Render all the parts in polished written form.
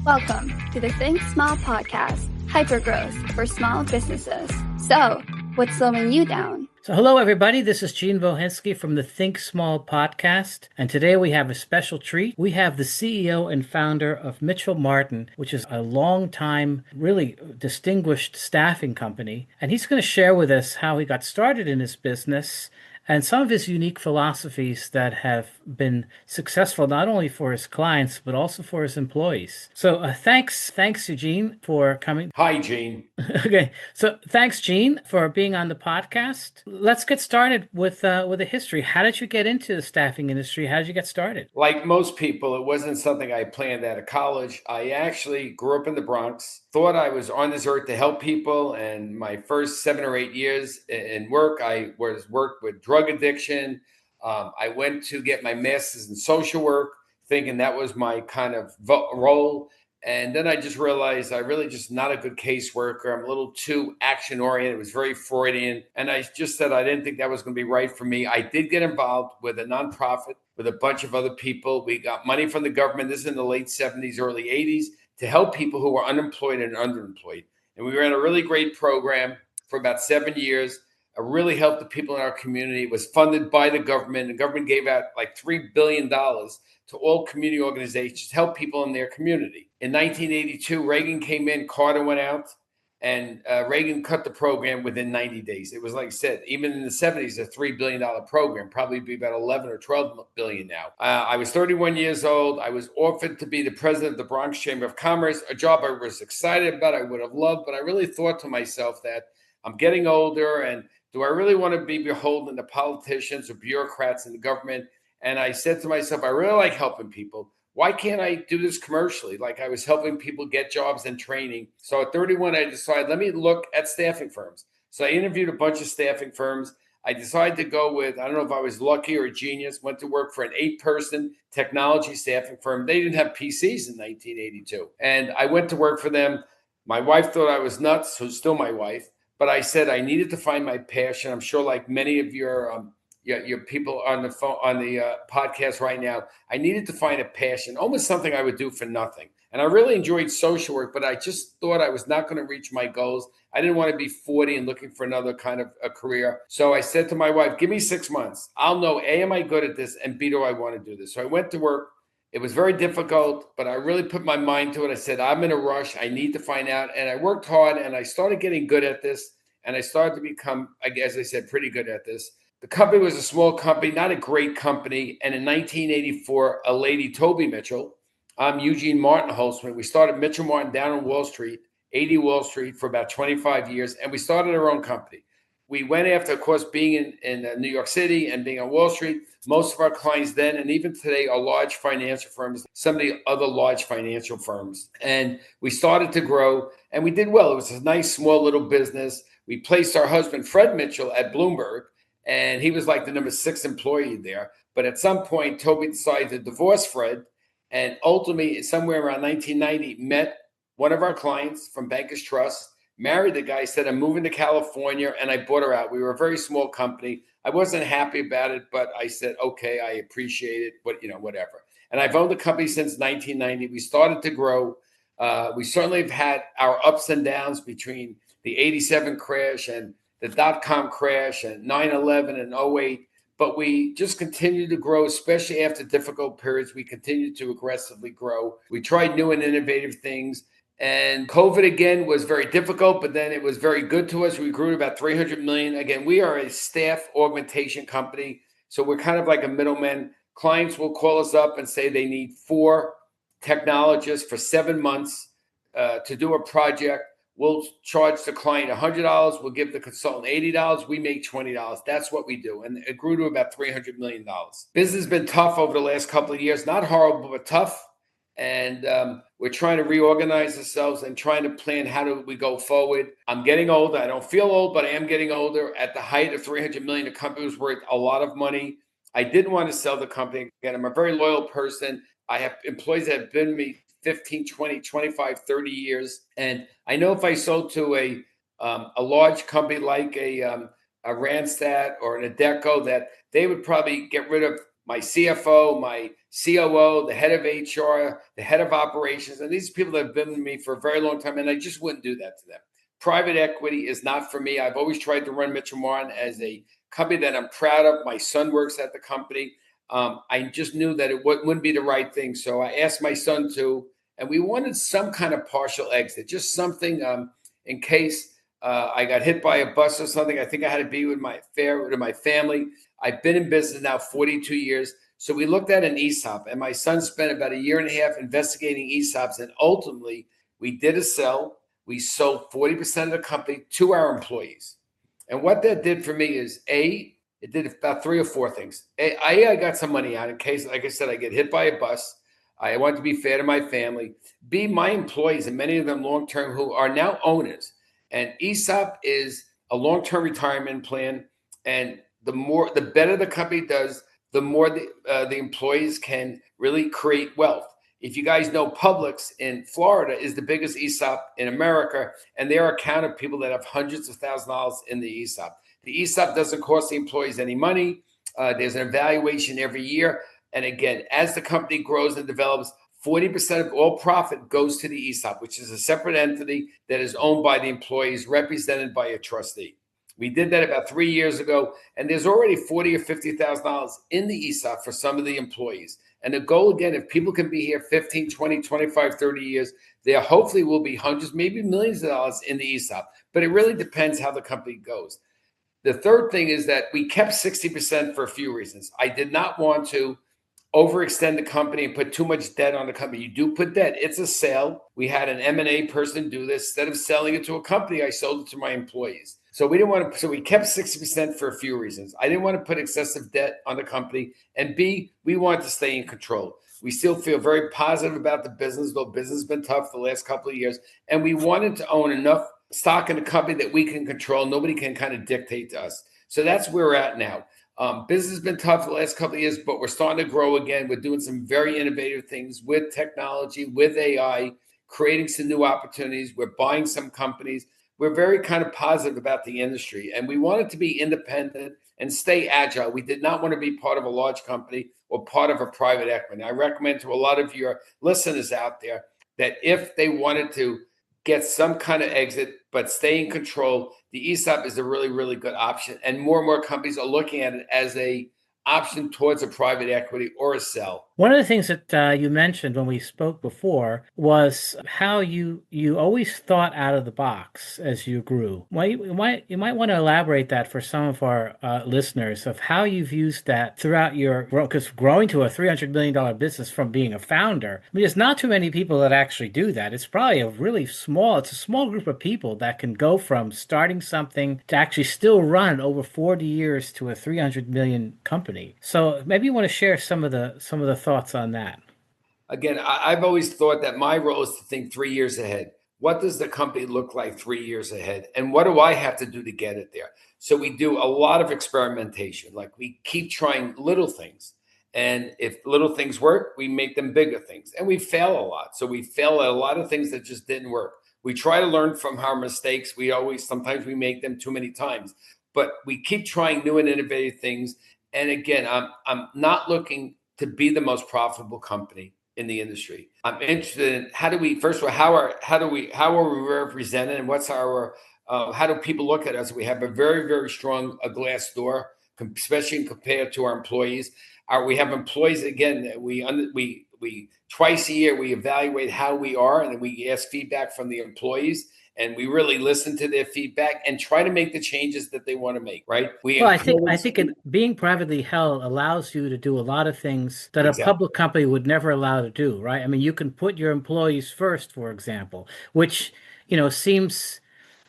Welcome to the Think Small podcast, hypergrowth for small businesses. So, what's slowing you down? So hello, everybody. This is Gene Bohinski from the Think Small podcast. And today we have a special treat. We have the CEO and founder of Mitchell Martin, which is a long-time, really distinguished staffing company. And he's going to share with us how he got started in his business and some of his unique philosophies that have been successful not only for his clients, but also for his employees. So thanks, Eugene, for coming. Hi, Gene. Okay, so thanks, Gene, for being on the podcast. Let's get started with a history. How did you get into the staffing industry? How did you get started? Like most people, it wasn't something I planned out of college. I actually grew up in the Bronx, thought I was on this earth to help people. And my first 7 or 8 years in work, I worked with drug addiction. I went to get my master's in social work, thinking that was my kind of role. And then I just realized I really just not a good caseworker. I'm a little too action oriented. It was very Freudian. And I just said I didn't think that was going to be right for me. I did get involved with a nonprofit with a bunch of other people. We got money from the government. This is in the late 70s, early 80s, to help people who were unemployed and underemployed. And we ran a really great program for about 7 years. I really helped the people in our community. It was funded by the government. The government gave out like $3 billion to all community organizations to help people in their community. In 1982, Reagan came in, Carter went out, and Reagan cut the program within 90 days. It was like I said, even in the 70s, a $3 billion program, probably be about 11 or 12 billion now. I was 31 years old. I was offered to be the president of the Bronx Chamber of Commerce, a job I was excited about, I would have loved, but I really thought to myself that I'm getting older, and do I really want to be beholden to politicians or bureaucrats in the government? And I said to myself, I really like helping people. Why can't I do this commercially? Like I was helping people get jobs and training. So at 31, I decided, let me look at staffing firms. So I interviewed a bunch of staffing firms. I decided to go with, I don't know if I was lucky or a genius, went to work for an 8-person technology staffing firm. They didn't have PCs in 1982. And I went to work for them. My wife thought I was nuts, who's still my wife. But I said I needed to find my passion. I'm sure like many of your people on the phone, on the podcast right now, I needed to find a passion, almost something I would do for nothing. And I really enjoyed social work, but I just thought I was not going to reach my goals. I didn't want to be 40 and looking for another kind of a career. So I said to my wife, give me 6 months. I'll know, A, am I good at this? And B, do I want to do this? So I went to work. It was very difficult, but I really put my mind to it. I said, I'm in a rush. I need to find out. And I worked hard and I started getting good at this. And I started to become, as I said, pretty good at this. The company was a small company, not a great company. And in 1984, a lady, Toby Mitchell, I'm Eugene Martin Holtzman. We started Mitchell Martin down on Wall Street, 80 Wall Street for about 25 years. And we started our own company. We went after, of course, being in New York City and being on Wall Street. Most of our clients then and even today are large financial firms, some of the other large financial firms. And we started to grow and we did well. It was a nice, small little business. We placed our husband, Fred Mitchell, at Bloomberg, and he was like the number 6 employee there. But at some point, Toby decided to divorce Fred. And ultimately, somewhere around 1990, met one of our clients from Bankers Trust, married the guy, said, I'm moving to California, and I bought her out. We were a very small company. I wasn't happy about it, but I said, okay, I appreciate it, but whatever. And I've owned the company since 1990. We started to grow. We certainly have had our ups and downs between the 87 crash and the dot-com crash and 9/11 and 08. But we just continue to grow, especially after difficult periods. We continue to aggressively grow. We tried new and innovative things. And COVID, again, was very difficult, but then it was very good to us. We grew to about 300 million. Again, we are a staff augmentation company. So we're kind of like a middleman. Clients will call us up and say they need 4 technologists for 7 months to do a project. We'll charge the client $100. We'll give the consultant $80. We make $20. That's what we do. And it grew to about $300 million. Business has been tough over the last couple of years. Not horrible, but tough. And we're trying to reorganize ourselves and trying to plan how do we go forward. I'm getting older. I don't feel old, but I am getting older. At the height of 300 million, the company was worth a lot of money. I didn't want to sell the company. Again, I'm a very loyal person. I have employees that have been with me 15, 20, 25, 30 years. And I know if I sold to a large company like a Randstad or an Adecco, that they would probably get rid of my CFO, my COO, the head of HR, the head of operations. And these are people that have been with me for a very long time. And I just wouldn't do that to them. Private equity is not for me. I've always tried to run Mitchell Martin as a company that I'm proud of. My son works at the company. I just knew that it wouldn't be the right thing. So I asked my son to, and we wanted some kind of partial exit, just something in case I got hit by a bus or something. I think I had to be with my family. I've been in business now 42 years. So we looked at an ESOP, and my son spent about a year and a half investigating ESOPs. And ultimately, we did a sell. We sold 40% of the company to our employees. And what that did for me is, it did about 3 or 4 things. I got some money out in case, like I said, I get hit by a bus. I want to be fair to my family. B, my employees, and many of them long-term, who are now owners. And ESOP is a long-term retirement plan. And the better the company does, the more the employees can really create wealth. If you guys know, Publix in Florida is the biggest ESOP in America, and they're a count of people that have hundreds of thousands of dollars in the ESOP. The ESOP doesn't cost the employees any money. There's an evaluation every year. And again, as the company grows and develops, 40% of all profit goes to the ESOP, which is a separate entity that is owned by the employees, represented by a trustee. We did that about 3 years ago, and there's already $40,000 or $50,000 in the ESOP for some of the employees. And the goal, again, if people can be here 15, 20, 25, 30 years, there hopefully will be hundreds, maybe millions of dollars in the ESOP. But it really depends how the company goes. The third thing is that we kept 60% for a few reasons. I did not want to overextend the company and put too much debt on the company. You do put debt. It's a sale. We had an M&A person do this. Instead of selling it to a company, I sold it to my employees. So we didn't want to. So we kept 60% for a few reasons. I didn't want to put excessive debt on the company, and B, we wanted to stay in control. We still feel very positive about the business, though business has been tough the last couple of years, and we wanted to own enough stock in the company that we can control. Nobody can kind of dictate to us. So that's where we're at now. Business has been tough the last couple of years, but we're starting to grow again. We're doing some very innovative things with technology, with AI, creating some new opportunities. We're buying some companies. We're very kind of positive about the industry, and we wanted to be independent and stay agile. We did not want to be part of a large company or part of a private equity. I recommend to a lot of your listeners out there that if they wanted to get some kind of exit but stay in control, the ESOP is a really, really good option. And more companies are looking at it as a option towards a private equity or a sell. One of the things that you mentioned when we spoke before was how you always thought out of the box as you grew. Well, you might want to elaborate that for some of our listeners of how you've used that throughout your growth, because growing to a $300 million business from being a founder, I mean, there's not too many people that actually do that. It's probably it's a small group of people that can go from starting something to actually still run over 40 years to a 300 million company. So maybe you want to share some of the thoughts on that. Again, I've always thought that my role is to think 3 years ahead. What does the company look like 3 years ahead? And what do I have to do to get it there? So we do a lot of experimentation. Like, we keep trying little things. And if little things work, we make them bigger things. And we fail a lot. So we fail at a lot of things that just didn't work. We try to learn from our mistakes. Sometimes we make them too many times. But we keep trying new and innovative things. And again, I'm not looking to be the most profitable company in the industry. I'm interested in how are we represented, and what's our how do people look at us? We have a very, very strong glass door, especially compared to our employees. We have employees, again, that we twice a year we evaluate how we are, and then we ask feedback from the employees. And we really listen to their feedback and try to make the changes that they want to make, right? I think being privately held allows you to do a lot of things that Exactly. a public company would never allow to do, right? I mean, you can put your employees first, for example, which, seems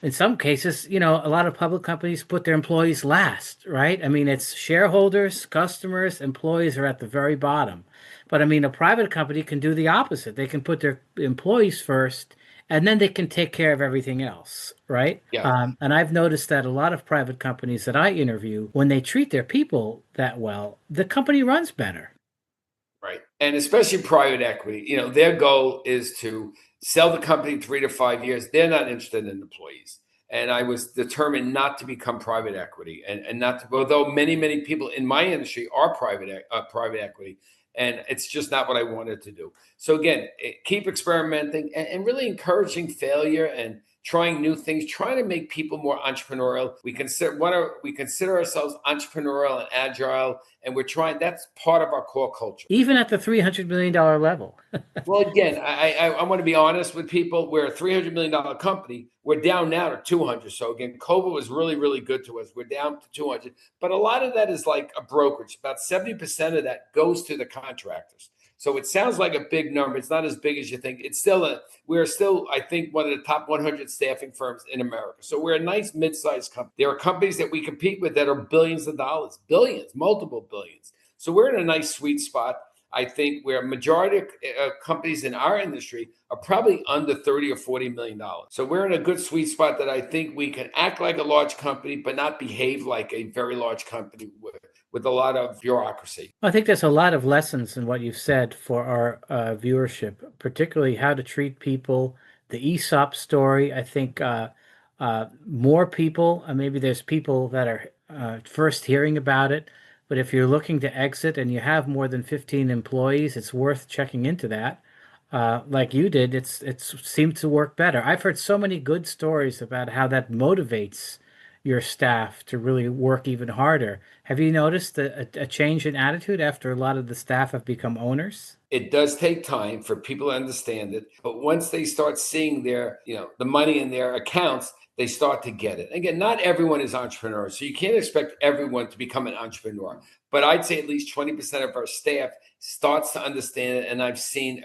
in some cases, a lot of public companies put their employees last, right? I mean, it's shareholders, customers, employees are at the very bottom. But I mean, a private company can do the opposite. They can put their employees first, and then they can take care of everything else, right? Yeah. And I've noticed that a lot of private companies that I interview, when they treat their people that well, the company runs better. Right. And especially private equity, their goal is to sell the company in 3 to 5 years. They're not interested in employees. And I was determined not to become private equity and not to, although many people in my industry are private equity. And it's just not what I wanted to do. So again, keep experimenting and really encouraging failure and trying new things, trying to make people more entrepreneurial. We consider ourselves entrepreneurial and agile, and we're trying. That's part of our core culture. Even at the $300 million level. Well, again, I want to be honest with people. We're a $300 million company. We're down now to 200. So again, COVID was really good to us. We're down to 200, but a lot of that is like a brokerage. About 70% of that goes to the contractors. So it sounds like a big number. It's not as big as you think. We're still, I think, one of the top 100 staffing firms in America. So we're a nice mid-sized company. There are companies that we compete with that are billions of dollars, billions, multiple billions. So we're in a nice sweet spot. I think where a majority of companies in our industry are probably under 30 or $40 million. So we're in a good sweet spot that I think we can act like a large company, but not behave like a very large company with a lot of bureaucracy. I think there's a lot of lessons in what you've said for our viewership, particularly how to treat people, the ESOP story. I think more people, maybe there's people that are first hearing about it, but if you're looking to exit and you have more than 15 employees, it's worth checking into that. Like you did, it seemed to work better. I've heard so many good stories about how that motivates your staff to really work even harder. Have you noticed a change in attitude after a lot of the staff have become owners? It does take time for people to understand it, but once they start seeing the money in their accounts, they start to get it. Again, not everyone is entrepreneurs, so you can't expect everyone to become an entrepreneur. But I'd say at least 20% of our staff starts to understand it, and I've seen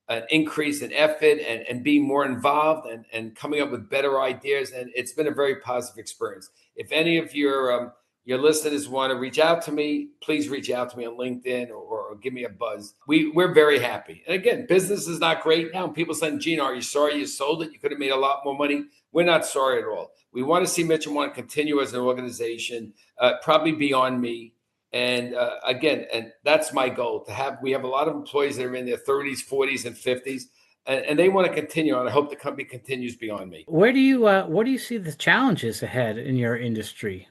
an increase in effort and being more involved and coming up with better ideas, and it's been a very positive experience. If any of your listeners want to reach out to me, please reach out to me on LinkedIn or give me a buzz. We're very happy. And again, business is not great now. People saying, Gene, are you sorry you sold it? You could have made a lot more money. We're not sorry at all. We want to see Mitchell Martin continue as an organization, probably beyond me. And again, and that's my goal we have a lot of employees that are in their 30s, 40s, and 50s, and they want to continue. And I hope the company continues beyond me. Where do you see the challenges ahead in your industry?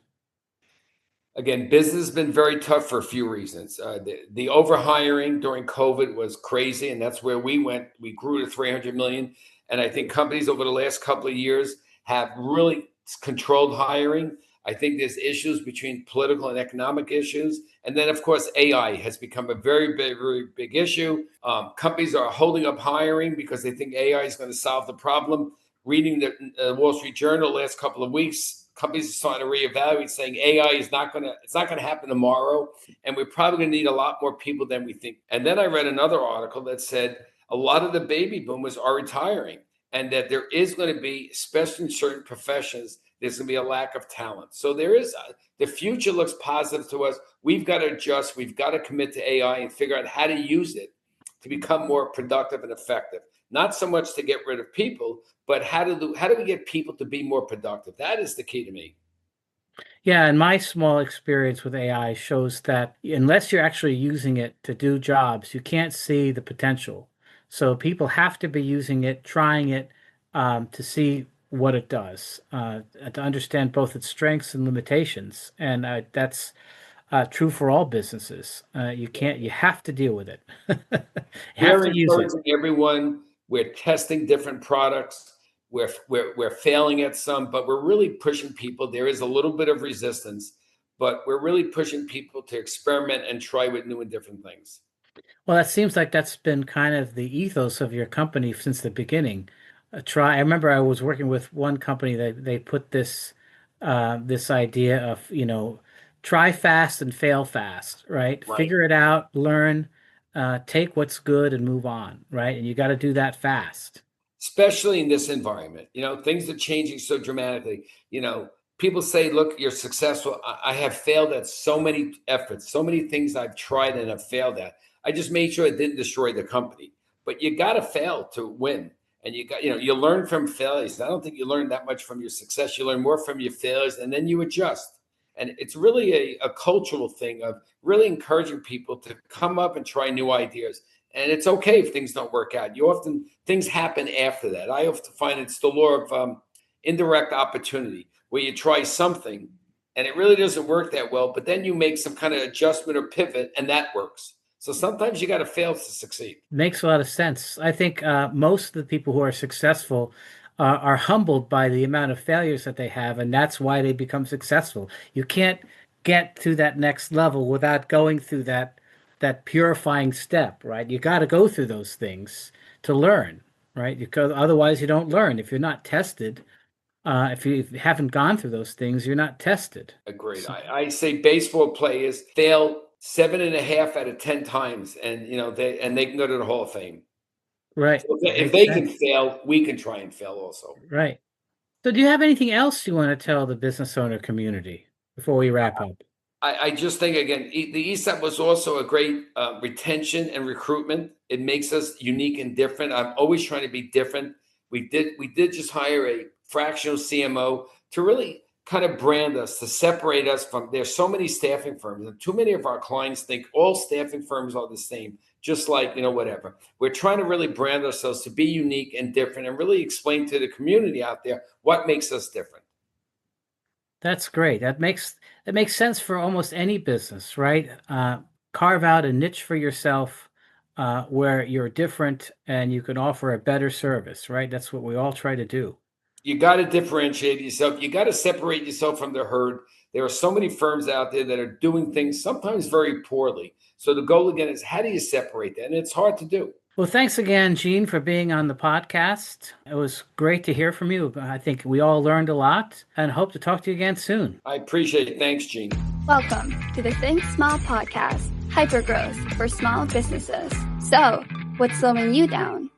Again, business has been very tough for a few reasons. The overhiring during COVID was crazy, and that's where we went. We grew to 300 million. And I think companies over the last couple of years have really controlled hiring. I think there's issues between political and economic issues. And then, of course, AI has become a very big issue. Companies are holding up hiring because they think AI is going to solve the problem. Reading the Wall Street Journal the last couple of weeks, companies are starting to reevaluate, saying AI it's not going to happen tomorrow, and we're probably going to need a lot more people than we think. And then I read another article that said a lot of the baby boomers are retiring, and that there is going to be, especially in certain professions, there's going to be a lack of talent. So the future looks positive to us. We've got to adjust. We've got to commit to AI and figure out how to use it to become more productive and effective. Not so much to get rid of people, but how do we get people to be more productive? That is the key to me. Yeah, and my small experience with AI shows that unless you're actually using it to do jobs, you can't see the potential. So people have to be using it, trying it to see what it does, to understand both its strengths and limitations. And that's true for all businesses. You have to deal with it. You have We're to use it. encouraging everyone. We're testing different products. We're failing at some, but we're really pushing people. There is a little bit of resistance, but we're really pushing people to experiment and try with new and different things. Well, that seems like that's been kind of the ethos of your company since the beginning. I remember I was working with one company that they put this idea of, try fast and fail fast, right? Right. Figure it out, learn, take what's good and move on, right? And you got to do that fast. Especially in this environment. Things are changing so dramatically. People say, look, you're successful. I have failed at so many efforts, so many things I've tried and have failed at. I just made sure it didn't destroy the company. But you got to fail to win. And you learn from failures. I don't think you learn that much from your success. You learn more from your failures, and then you adjust. And it's really a cultural thing of really encouraging people to come up and try new ideas. And it's okay if things don't work out. Things happen after that. I often find it's the law of indirect opportunity where you try something and it really doesn't work that well, but then you make some kind of adjustment or pivot and that works. So sometimes you got to fail to succeed. Makes a lot of sense. I think most of the people who are successful are humbled by the amount of failures that they have, and that's why they become successful. You can't get to that next level without going through that purifying step, right? You got to go through those things to learn, right? Because otherwise you don't learn. If you're not tested, if you haven't gone through those things, you're not tested. Agreed. I say baseball players fail 7.5 out of 10 times, and they can go to the Hall of Fame. Right. So if they can fail, we can try and fail also. Right. So do you have anything else you want to tell the business owner community before we wrap up? I just think, again, the ESOP was also a great retention and recruitment. It makes us unique and different. I'm always trying to be different. We did just hire a fractional CMO to really kind of brand us, to separate us from, there's so many staffing firms, and too many of our clients think all staffing firms are the same, just like, whatever. We're trying to really brand ourselves to be unique and different and really explain to the community out there what makes us different. That's great. That makes sense for almost any business, right? Carve out a niche for yourself where you're different and you can offer a better service, right? That's what we all try to do. You got to differentiate yourself. You got to separate yourself from the herd. There are so many firms out there that are doing things sometimes very poorly. So the goal again is, how do you separate that? And it's hard to do. Well, thanks again, Gene, for being on the podcast. It was great to hear from you. I think we all learned a lot and hope to talk to you again soon. I appreciate it. Thanks, Gene. Welcome to the Think Small podcast, hypergrowth for small businesses. So, what's slowing you down?